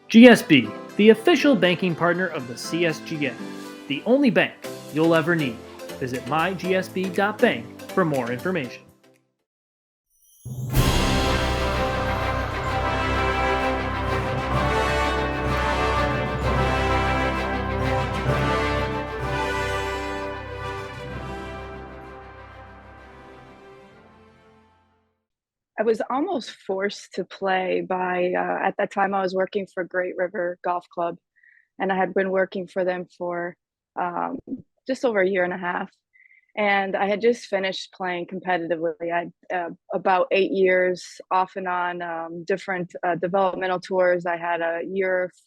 GSB, the official banking partner of the CSGA, the only bank you'll ever need. Visit mygsb.bank for more information. I was almost forced to play by, at that time I was working for Great River Golf Club, and I had been working for them for um, just over a year and a half. And I had just finished playing competitively. I had about 8 years off and on different developmental tours. I had a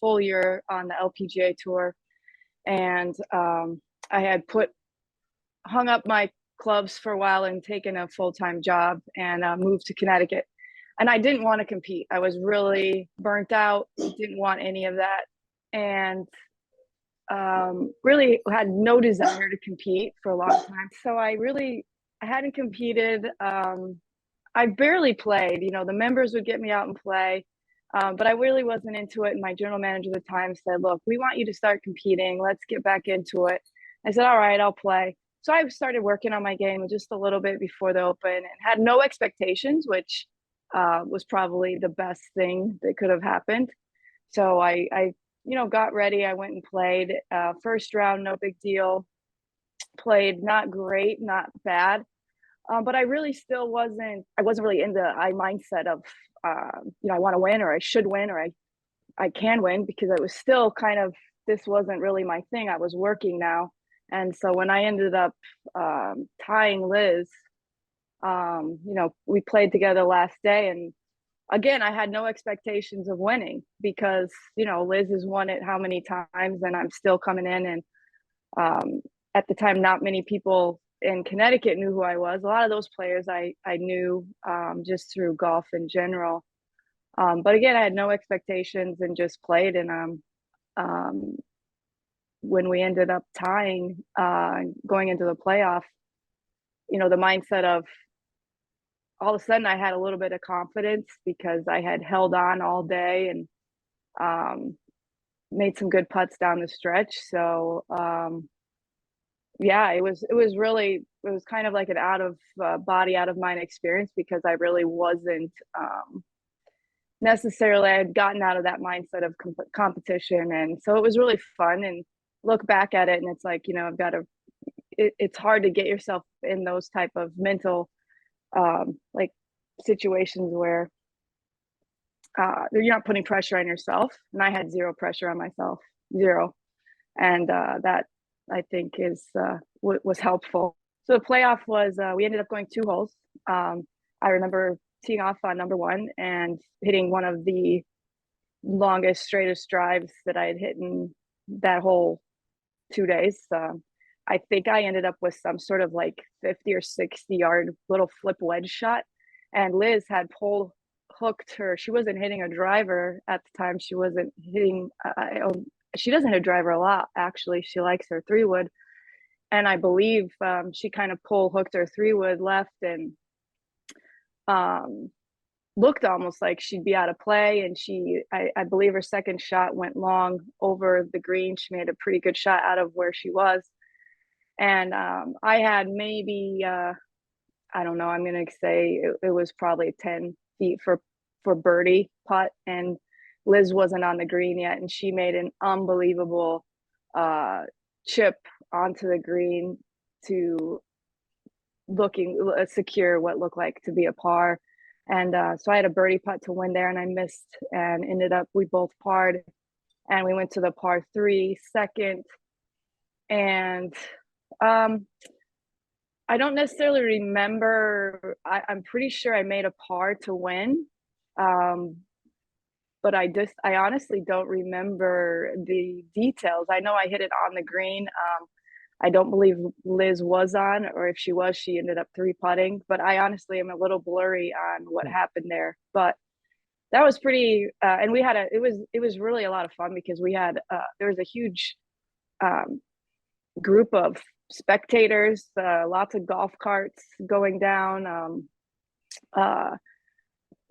full year on the LPGA tour, and I had hung up my clubs for a while and taken a full-time job and moved to Connecticut. And I didn't want to compete. I was really burnt out, didn't want any of that. And really had no desire to compete for a long time. So I hadn't competed. I barely played. You know, the members would get me out and play, but I really wasn't into it. And my general manager at the time said, "Look, we want you to start competing. Let's get back into it." I said, "All right, I'll play." So I started working on my game just a little bit before the Open and had no expectations, which was probably the best thing that could have happened. So I got ready. I went and played. First round, no big deal. Played not great, not bad, but I really still wasn't. I wasn't really in the mindset of I want to win or I should win or I can win, because I was still kind of, this wasn't really my thing. I was working now, and so when I ended up tying Liz, we played together last day, and again, I had no expectations of winning because, Liz has won it how many times, and I'm still coming in. And at the time, not many people in Connecticut knew who I was. A lot of those players I knew just through golf in general. But again, I had no expectations and just played. And when we ended up tying, going into the playoff, the mindset of, all of a sudden I had a little bit of confidence because I had held on all day and made some good putts down the stretch. So yeah, it was kind of like an out of body, out of mind experience, because I really wasn't necessarily, I had gotten out of that mindset of competition. And so it was really fun, and look back at it and it's like, I've got to, it's hard to get yourself in those type of mental like situations where you're not putting pressure on yourself. And I had zero pressure on myself, zero. And that, I think, is what was helpful. So the playoff was, we ended up going 2 holes. I remember teeing off on number 1 and hitting one of the longest, straightest drives that I had hit in that whole 2 days. I think I ended up with some sort of like 50 or 60-yard little flip wedge shot. And Liz had pole hooked her. She wasn't hitting a driver at the time. She wasn't hitting, she doesn't hit a driver a lot, actually. She likes her 3-wood. And I believe she kind of pole hooked her 3-wood left and looked almost like she'd be out of play. And I believe her second shot went long over the green. She made a pretty good shot out of where she was. And I had maybe, I don't know, I'm going to say it was probably 10 feet for birdie putt. And Liz wasn't on the green yet. And she made an unbelievable chip onto the green to secure what looked like to be a par. And so I had a birdie putt to win there, and I missed, and ended up, we both parred. And we went to the par 3 second. And I don't necessarily remember. I'm pretty sure I made a par to win, but I honestly don't remember the details. I know I hit it on the green. I don't believe Liz was on, or if she was, she ended up 3-putting. But I honestly am a little blurry on what happened there. But that was pretty, and we had it was really a lot of fun, because we had there was a huge group of spectators, lots of golf carts going down.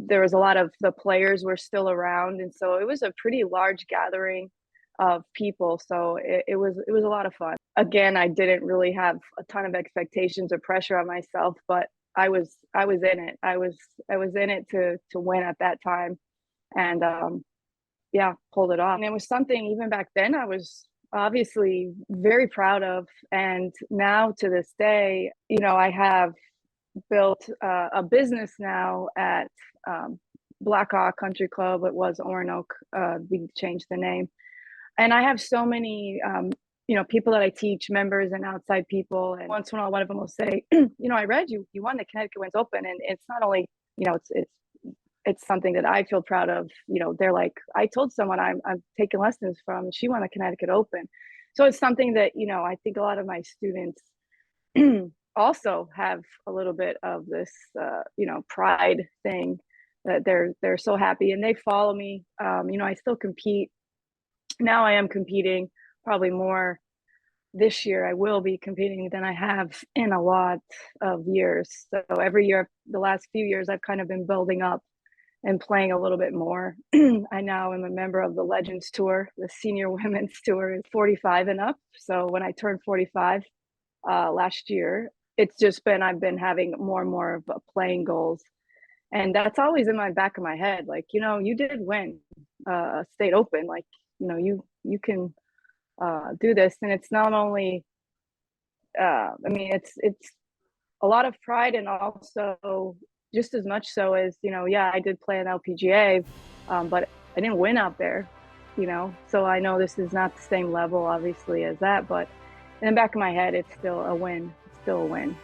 there was a lot of the players were still around, and so it was a pretty large gathering of people. So it was a lot of fun. Again, I didn't really have a ton of expectations or pressure on myself, but I was in it. I was in it to win at that time, and yeah, pulled it off. And it was something even back then I was obviously very proud of, and now to this day, I have built a business now at Blackhawk Country Club. It was Oronoke. We changed the name, and I have so many people that I teach, members and outside people, and once in a while one of them will say, I read you won the Connecticut Women's Open, and it's not only it's something that I feel proud of. They're like, I told someone I'm taking lessons from, she won the Connecticut Open. So it's something that I think a lot of my students also have a little bit of this pride thing, that they're so happy and they follow me. I still compete. Now I am competing probably more this year. I will be competing than I have in a lot of years. So every year, the last few years, I've kind of been building up and playing a little bit more. I now am a member of the Legends Tour. The senior women's tour is 45 and up. So when I turned 45 last year, I've been having more and more of playing goals. And that's always in my back of my head. Like, you did win a state open. Like, you can do this. And it's not only, it's a lot of pride, and also just as much so as, I did play an LPGA, but I didn't win out there, so I know this is not the same level, obviously, as that, but in the back of my head, it's still a win. It's still a win.